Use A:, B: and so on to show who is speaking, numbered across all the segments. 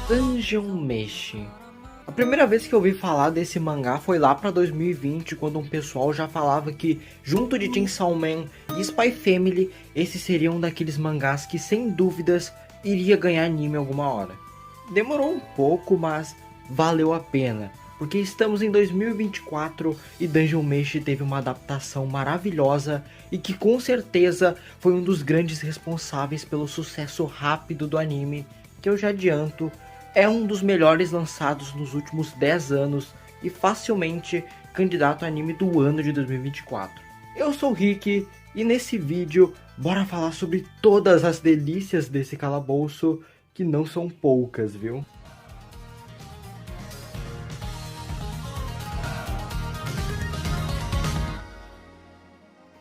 A: Dungeon Meshi. A primeira vez que eu ouvi falar desse mangá foi lá pra 2020, quando um pessoal já falava que, junto de Chainsaw Man e Spy Family, esse seria um daqueles mangás que, sem dúvidas, iria ganhar anime alguma hora. Demorou um pouco, mas valeu a pena, porque estamos em 2024 e Dungeon Meshi teve uma adaptação maravilhosa e que com certeza foi um dos grandes responsáveis pelo sucesso rápido do anime, que eu já adianto, é um dos melhores lançados nos últimos 10 anos e facilmente candidato a anime do ano de 2024. Eu sou o Rick e nesse vídeo bora falar sobre todas as delícias desse calabouço, que não são poucas, viu?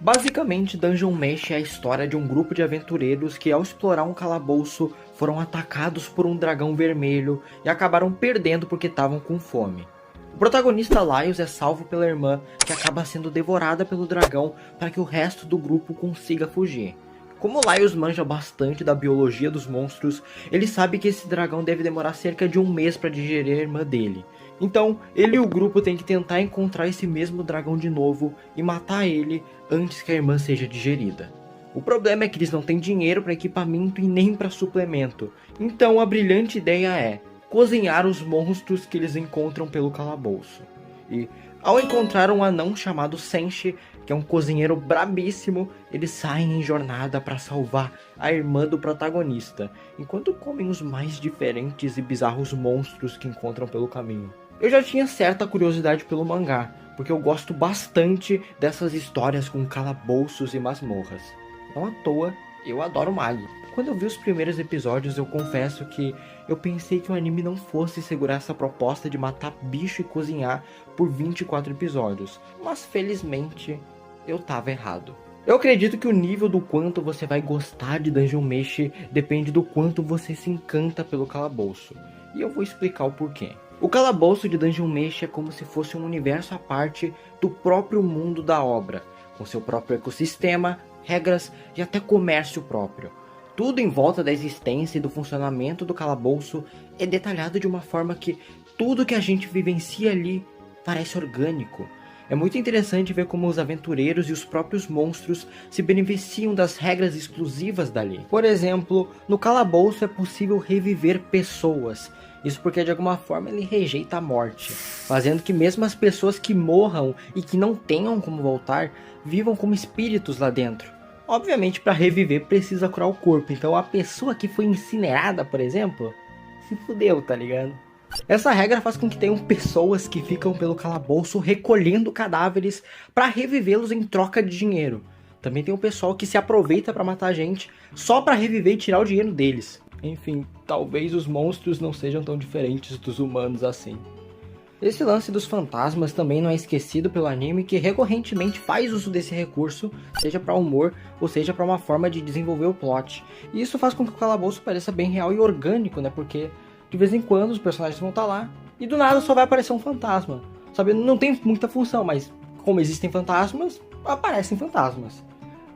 A: Basicamente, Dungeon Meshi é a história de um grupo de aventureiros que, ao explorar um calabouço, foram atacados por um dragão vermelho e acabaram perdendo porque estavam com fome. O protagonista Laios é salvo pela irmã, que acaba sendo devorada pelo dragão para que o resto do grupo consiga fugir. Como Laios manja bastante da biologia dos monstros, ele sabe que esse dragão deve demorar cerca de um mês para digerir a irmã dele. Então, ele e o grupo têm que tentar encontrar esse mesmo dragão de novo e matar ele antes que a irmã seja digerida. O problema é que eles não têm dinheiro para equipamento e nem para suplemento, então a brilhante ideia é cozinhar os monstros que eles encontram pelo calabouço. E, ao encontrar um anão chamado Senshi, que é um cozinheiro brabíssimo, eles saem em jornada para salvar a irmã do protagonista, enquanto comem os mais diferentes e bizarros monstros que encontram pelo caminho. Eu já tinha certa curiosidade pelo mangá, porque eu gosto bastante dessas histórias com calabouços e masmorras. Não à toa, eu adoro Magi. Quando eu vi os primeiros episódios, eu confesso que eu pensei que o anime não fosse segurar essa proposta de matar bicho e cozinhar por 24 episódios, mas felizmente eu tava errado. Eu acredito que o nível do quanto você vai gostar de Dungeon Meshi depende do quanto você se encanta pelo calabouço, e eu vou explicar o porquê. O calabouço de Dungeon Meshi é como se fosse um universo à parte do próprio mundo da obra, com seu próprio ecossistema, regras e até comércio próprio. Tudo em volta da existência e do funcionamento do calabouço é detalhado de uma forma que tudo que a gente vivencia ali parece orgânico. É muito interessante ver como os aventureiros e os próprios monstros se beneficiam das regras exclusivas dali. Por exemplo, no calabouço é possível reviver pessoas. Isso porque de alguma forma ele rejeita a morte, fazendo que mesmo as pessoas que morram e que não tenham como voltar, vivam como espíritos lá dentro. Obviamente, para reviver precisa curar o corpo, então a pessoa que foi incinerada, por exemplo, se fudeu, tá ligado? Essa regra faz com que tenham pessoas que ficam pelo calabouço recolhendo cadáveres para revivê-los em troca de dinheiro. Também tem o pessoal que se aproveita para matar a gente só para reviver e tirar o dinheiro deles. Enfim, talvez os monstros não sejam tão diferentes dos humanos assim. Esse lance dos fantasmas também não é esquecido pelo anime, que recorrentemente faz uso desse recurso, seja para humor ou seja para uma forma de desenvolver o plot. E isso faz com que o calabouço pareça bem real e orgânico, né? Porque de vez em quando os personagens vão estar lá e do nada só vai aparecer um fantasma. Sabe, não tem muita função, mas como existem fantasmas, aparecem fantasmas.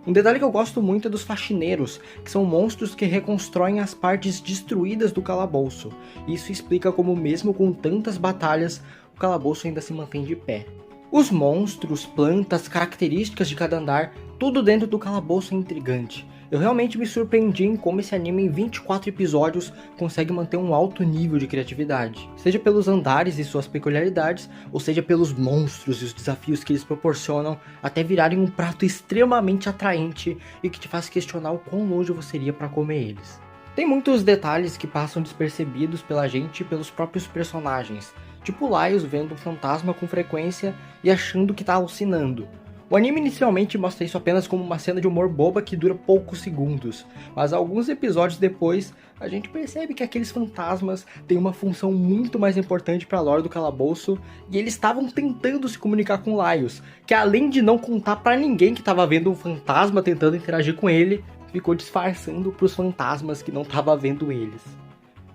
A: Um detalhe que eu gosto muito é dos faxineiros, que são monstros que reconstroem as partes destruídas do calabouço. Isso explica como mesmo com tantas batalhas, o calabouço ainda se mantém de pé. Os monstros, plantas, características de cada andar, tudo dentro do calabouço é intrigante. Eu realmente me surpreendi em como esse anime em 24 episódios consegue manter um alto nível de criatividade. Seja pelos andares e suas peculiaridades, ou seja pelos monstros e os desafios que eles proporcionam, até virarem um prato extremamente atraente e que te faz questionar o quão longe você iria para comer eles. Tem muitos detalhes que passam despercebidos pela gente e pelos próprios personagens, tipo Laios vendo um fantasma com frequência e achando que tá alucinando. O anime inicialmente mostra isso apenas como uma cena de humor boba que dura poucos segundos, mas alguns episódios depois, a gente percebe que aqueles fantasmas têm uma função muito mais importante para a lore do calabouço, e eles estavam tentando se comunicar com Laios, que além de não contar para ninguém que estava vendo um fantasma tentando interagir com ele, ficou disfarçando para os fantasmas que não estavam vendo eles.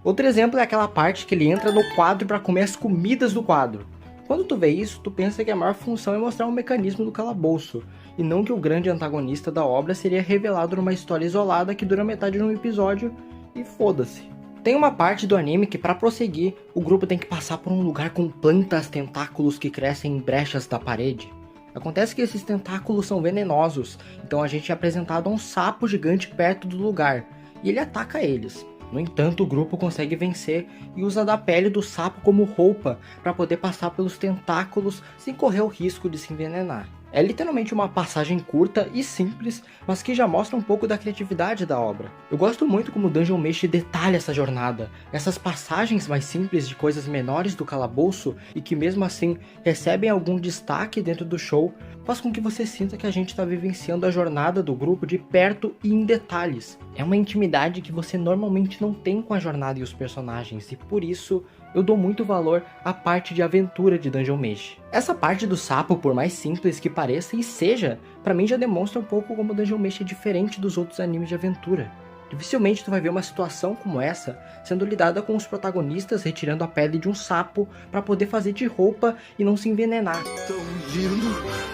A: Outro exemplo é aquela parte que ele entra no quadro para comer as comidas do quadro. Quando tu vê isso, tu pensa que a maior função é mostrar um mecanismo do calabouço, e não que o grande antagonista da obra seria revelado numa história isolada que dura metade de um episódio, e foda-se. Tem uma parte do anime que para prosseguir, o grupo tem que passar por um lugar com plantas tentáculos que crescem em brechas da parede. Acontece que esses tentáculos são venenosos, então a gente é apresentado a um sapo gigante perto do lugar, e ele ataca eles. No entanto, o grupo consegue vencer e usa da pele do sapo como roupa para poder passar pelos tentáculos sem correr o risco de se envenenar. É literalmente uma passagem curta e simples, mas que já mostra um pouco da criatividade da obra. Eu gosto muito como Dungeon Meshi detalha essa jornada, essas passagens mais simples de coisas menores do calabouço e que mesmo assim recebem algum destaque dentro do show, faz com que você sinta que a gente está vivenciando a jornada do grupo de perto e em detalhes. É uma intimidade que você normalmente não tem com a jornada e os personagens, e por isso eu dou muito valor à parte de aventura de Dungeon Meshi. Essa parte do sapo, por mais simples que pareça e seja, pra mim já demonstra um pouco como Dungeon Meshi é diferente dos outros animes de aventura. Dificilmente tu vai ver uma situação como essa sendo lidada com os protagonistas retirando a pele de um sapo para poder fazer de roupa e não se envenenar.
B: Tão lindo.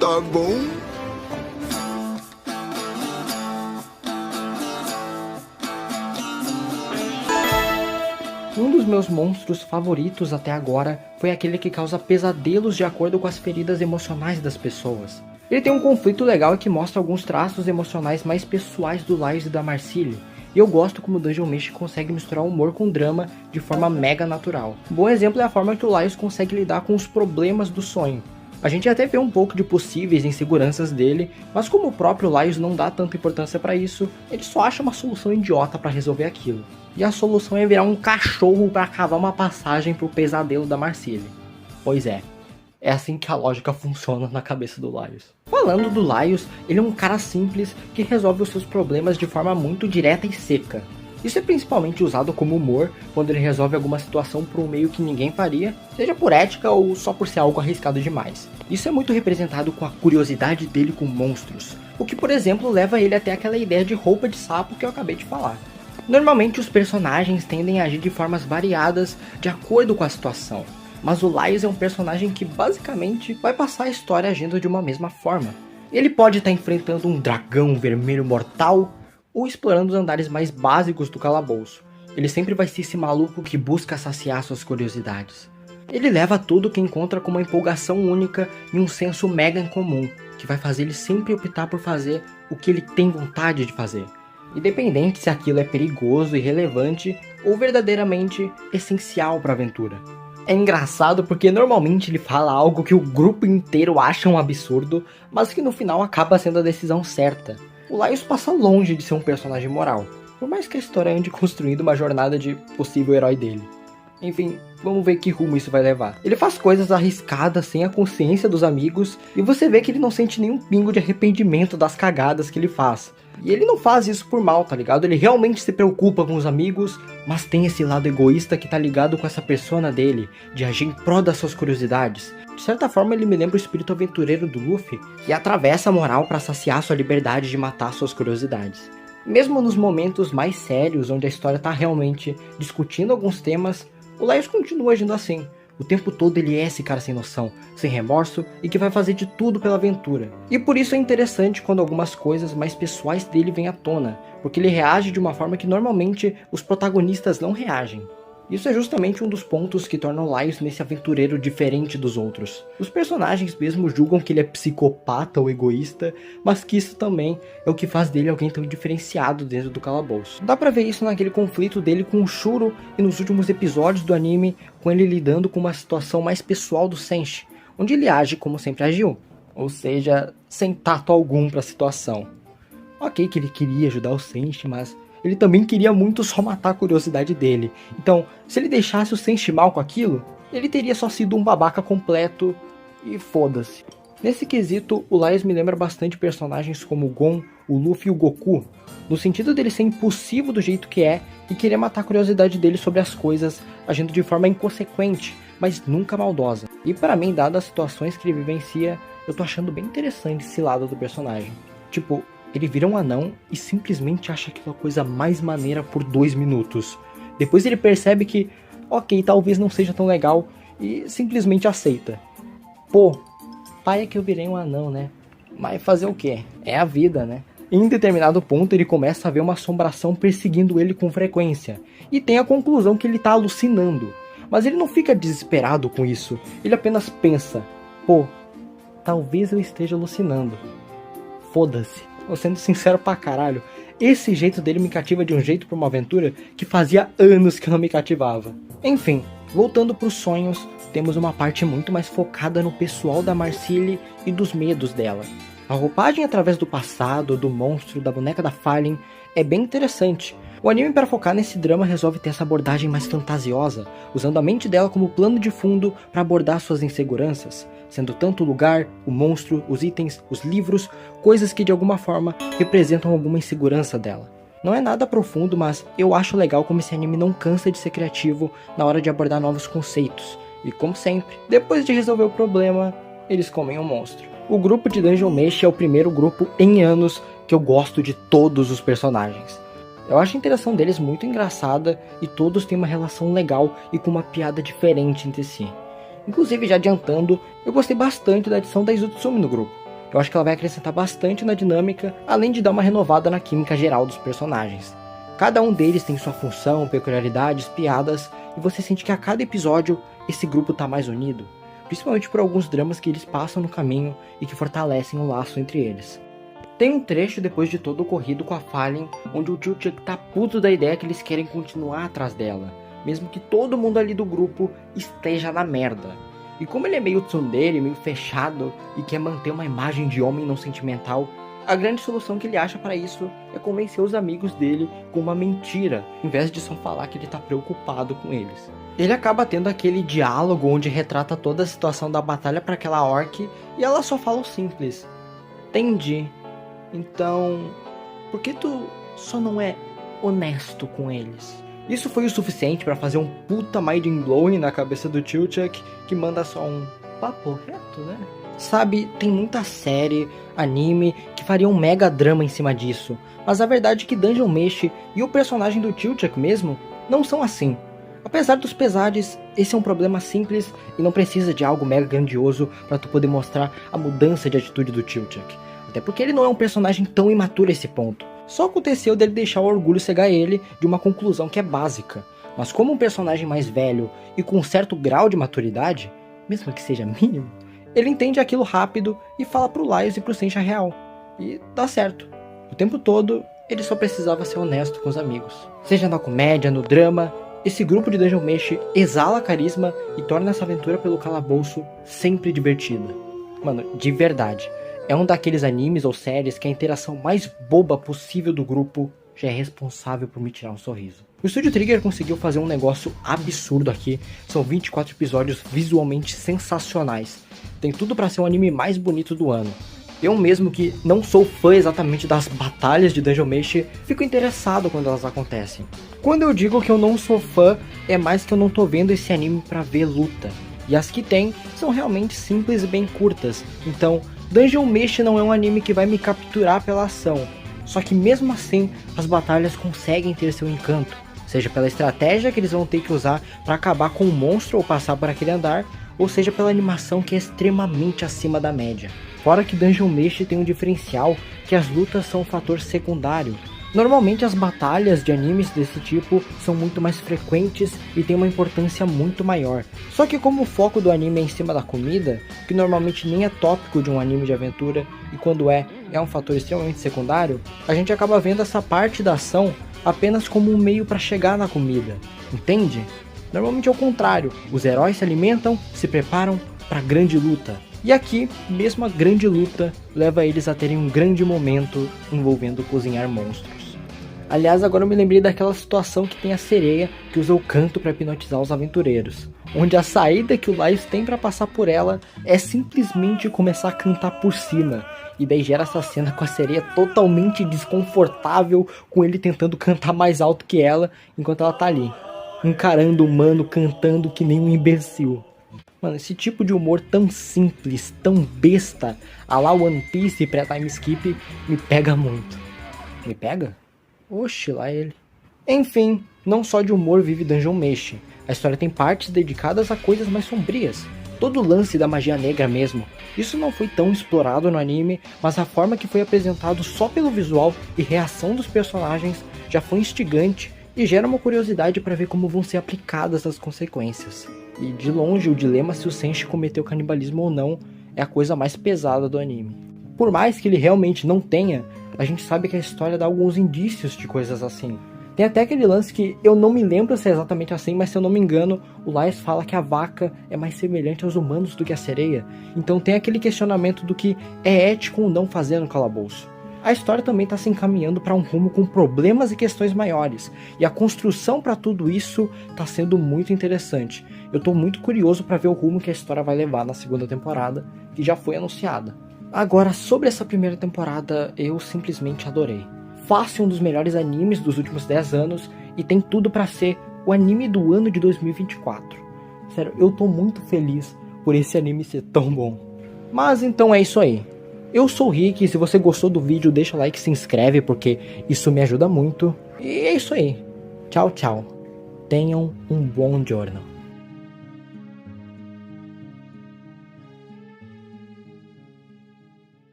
B: Tá bom?
A: Um dos meus monstros favoritos até agora foi aquele que causa pesadelos de acordo com as feridas emocionais das pessoas. Ele tem um conflito legal que mostra alguns traços emocionais mais pessoais do Laios e da Marcille, e eu gosto como Dungeon Meshi consegue misturar humor com drama de forma mega natural. Um bom exemplo é a forma que o Laios consegue lidar com os problemas do sonho. A gente até vê um pouco de possíveis inseguranças dele, mas como o próprio Laios não dá tanta importância pra isso, ele só acha uma solução idiota pra resolver aquilo. E a solução é virar um cachorro pra cavar uma passagem pro pesadelo da Marcille. Pois é assim que a lógica funciona na cabeça do Laios. Falando do Laios, ele é um cara simples que resolve os seus problemas de forma muito direta e seca. Isso é principalmente usado como humor quando ele resolve alguma situação por um meio que ninguém faria, seja por ética ou só por ser algo arriscado demais. Isso é muito representado com a curiosidade dele com monstros, o que por exemplo leva ele até aquela ideia de roupa de sapo que eu acabei de falar. Normalmente os personagens tendem a agir de formas variadas de acordo com a situação, mas o Laios é um personagem que basicamente vai passar a história agindo de uma mesma forma. Ele pode estar enfrentando um dragão vermelho mortal, ou explorando os andares mais básicos do calabouço. Ele sempre vai ser esse maluco que busca saciar suas curiosidades. Ele leva tudo que encontra com uma empolgação única e um senso mega incomum, que vai fazer ele sempre optar por fazer o que ele tem vontade de fazer, independente se aquilo é perigoso e relevante ou verdadeiramente essencial para a aventura. É engraçado porque normalmente ele fala algo que o grupo inteiro acha um absurdo, mas que no final acaba sendo a decisão certa. O Laios passa longe de ser um personagem moral, por mais que a história ande construindo uma jornada de possível herói dele. Enfim, vamos ver que rumo isso vai levar. Ele faz coisas arriscadas sem a consciência dos amigos, e você vê que ele não sente nenhum pingo de arrependimento das cagadas que ele faz. E ele não faz isso por mal, tá ligado? Ele realmente se preocupa com os amigos, mas tem esse lado egoísta que tá ligado com essa persona dele, de agir em prol das suas curiosidades. De certa forma ele me lembra o espírito aventureiro do Luffy, que atravessa a moral para saciar sua liberdade de matar suas curiosidades. Mesmo nos momentos mais sérios, onde a história tá realmente discutindo alguns temas, o Laios continua agindo assim. O tempo todo ele é esse cara sem noção, sem remorso e que vai fazer de tudo pela aventura. E por isso é interessante quando algumas coisas mais pessoais dele vêm à tona, porque ele reage de uma forma que normalmente os protagonistas não reagem. Isso é justamente um dos pontos que torna o Laios nesse aventureiro diferente dos outros. Os personagens mesmo julgam que ele é psicopata ou egoísta, mas que isso também é o que faz dele alguém tão diferenciado dentro do calabouço. Dá pra ver isso naquele conflito dele com o Shuro e nos últimos episódios do anime, com ele lidando com uma situação mais pessoal do Senshi, onde ele age como sempre agiu, ou seja, sem tato algum pra situação. Ok que ele queria ajudar o Senshi, mas ele também queria muito só matar a curiosidade dele. Então, se ele deixasse o Senshi mal com aquilo, ele teria só sido um babaca completo e foda-se. Nesse quesito, o Laios me lembra bastante personagens como o Gon, o Luffy e o Goku, no sentido dele ser impulsivo do jeito que é e querer matar a curiosidade dele sobre as coisas, agindo de forma inconsequente, mas nunca maldosa. E para mim, dadas as situações que ele vivencia, eu tô achando bem interessante esse lado do personagem. Tipo, ele vira um anão e simplesmente acha aquela coisa mais maneira por 2 minutos. Depois ele percebe que, ok, talvez não seja tão legal e simplesmente aceita. Pô, pai é que eu virei um anão, né? Mas fazer o quê? É a vida, né? Em determinado ponto ele começa a ver uma assombração perseguindo ele com frequência, e tem a conclusão que ele tá alucinando. Mas ele não fica desesperado com isso, ele apenas pensa, pô, talvez eu esteja alucinando. Foda-se, tô sendo sincero pra caralho, esse jeito dele me cativa de um jeito pra uma aventura que fazia anos que não me cativava. Enfim, voltando pros sonhos, temos uma parte muito mais focada no pessoal da Marcille e dos medos dela. A roupagem através do passado, do monstro, da boneca da Fallen é bem interessante. O anime, para focar nesse drama, resolve ter essa abordagem mais fantasiosa, usando a mente dela como plano de fundo para abordar suas inseguranças, sendo tanto o lugar, o monstro, os itens, os livros, coisas que de alguma forma representam alguma insegurança dela. Não é nada profundo, mas eu acho legal como esse anime não cansa de ser criativo na hora de abordar novos conceitos. E como sempre, depois de resolver o problema, eles comem o monstro. O grupo de Dungeon Meshi é o primeiro grupo em anos que eu gosto de todos os personagens. Eu acho a interação deles muito engraçada e todos têm uma relação legal e com uma piada diferente entre si. Inclusive, já adiantando, eu gostei bastante da adição da Izutsumi no grupo. Eu acho que ela vai acrescentar bastante na dinâmica, além de dar uma renovada na química geral dos personagens. Cada um deles tem sua função, peculiaridades, piadas, e você sente que a cada episódio esse grupo tá mais unido. Principalmente por alguns dramas que eles passam no caminho e que fortalecem o laço entre eles. Tem um trecho depois de todo o ocorrido com a Fallen, onde o Chuchuk tá puto da ideia que eles querem continuar atrás dela, mesmo que todo mundo ali do grupo esteja na merda. E como ele é meio tsundere, meio fechado e quer manter uma imagem de homem não sentimental, a grande solução que ele acha para isso é convencer os amigos dele com uma mentira, em vez de só falar que ele tá preocupado com eles. Ele acaba tendo aquele diálogo onde retrata toda a situação da batalha para aquela orc e ela só fala o simples: entendi. Então, por que tu só não é honesto com eles? Isso foi o suficiente para fazer um puta mind blowing na cabeça do Chuchuk, que manda só um papo reto, né? Sabe, tem muita série, anime, que faria um mega drama em cima disso, mas a verdade é que Dungeon Meshi e o personagem do Chuchuk mesmo não são assim. Apesar dos pesares, esse é um problema simples e não precisa de algo mega grandioso para tu poder mostrar a mudança de atitude do Chuchuk. Até porque ele não é um personagem tão imaturo a esse ponto. Só aconteceu dele deixar o orgulho cegar ele de uma conclusão que é básica. Mas como um personagem mais velho e com um certo grau de maturidade, mesmo que seja mínimo, ele entende aquilo rápido e fala pro Laios e pro Sensha real. E dá certo. O tempo todo, ele só precisava ser honesto com os amigos. Seja na comédia, no drama, esse grupo de Dungeon Meshi exala carisma e torna essa aventura pelo calabouço sempre divertida. Mano, de verdade. É um daqueles animes ou séries que a interação mais boba possível do grupo já é responsável por me tirar um sorriso. O Estúdio Trigger conseguiu fazer um negócio absurdo aqui. São 24 episódios visualmente sensacionais. Tem tudo pra ser o anime mais bonito do ano. Eu mesmo, que não sou fã exatamente das batalhas de Dungeon Meshi, fico interessado quando elas acontecem. Quando eu digo que eu não sou fã, é mais que eu não tô vendo esse anime pra ver luta. E as que tem são realmente simples e bem curtas. Então, Dungeon Meshi não é um anime que vai me capturar pela ação. Só que mesmo assim, as batalhas conseguem ter seu encanto. Seja pela estratégia que eles vão ter que usar para acabar com o monstro ou passar por aquele andar, ou seja pela animação que é extremamente acima da média. Fora que Dungeon Meshi tem um diferencial, que as lutas são um fator secundário. Normalmente as batalhas de animes desse tipo são muito mais frequentes e têm uma importância muito maior. Só que como o foco do anime é em cima da comida, que normalmente nem é tópico de um anime de aventura, e quando é um fator extremamente secundário, a gente acaba vendo essa parte da ação apenas como um meio para chegar na comida, entende? Normalmente é o contrário, os heróis se alimentam, se preparam para a grande luta. E aqui, mesmo a grande luta leva eles a terem um grande momento envolvendo cozinhar monstros. Aliás, agora eu me lembrei daquela situação que tem a sereia que usa o canto para hipnotizar os aventureiros, onde a saída que o Laios tem para passar por ela é simplesmente começar a cantar por cima. E daí gera essa cena com a sereia totalmente desconfortável, com ele tentando cantar mais alto que ela, enquanto ela tá ali, encarando o mano cantando que nem um imbecil. Mano, esse tipo de humor tão simples, tão besta, a la One Piece pré-time skip, me pega muito. Me pega? Oxe, lá ele. Enfim, não só de humor vive Dungeon Meshi. A história tem partes dedicadas a coisas mais sombrias. todo o lance da magia negra mesmo. Isso não foi tão explorado no anime, mas a forma que foi apresentado só pelo visual e reação dos personagens já foi instigante e gera uma curiosidade para ver como vão ser aplicadas as consequências. E de longe o dilema se o Senshi cometeu canibalismo ou não é a coisa mais pesada do anime. Por mais que ele realmente não tenha, a gente sabe que a história dá alguns indícios de coisas assim. Tem até aquele lance que eu não me lembro se é exatamente assim, mas se eu não me engano, o Laios fala que a vaca é mais semelhante aos humanos do que a sereia. Então tem aquele questionamento do que é ético ou não fazer no calabouço. A história também está se encaminhando para um rumo com problemas e questões maiores, e a construção para tudo isso está sendo muito interessante. Eu estou muito curioso para ver o rumo que a história vai levar na segunda temporada, que já foi anunciada. Agora, sobre essa primeira temporada, eu simplesmente adorei. Fácil um dos melhores animes dos últimos 10 anos e tem tudo pra ser o anime do ano de 2024. Sério, eu tô muito feliz por esse anime ser tão bom. Mas então é isso aí. Eu sou o Rick, e se você gostou do vídeo, deixa o like e se inscreve, porque isso me ajuda muito. E é isso aí. Tchau, tchau. Tenham um bom giorno.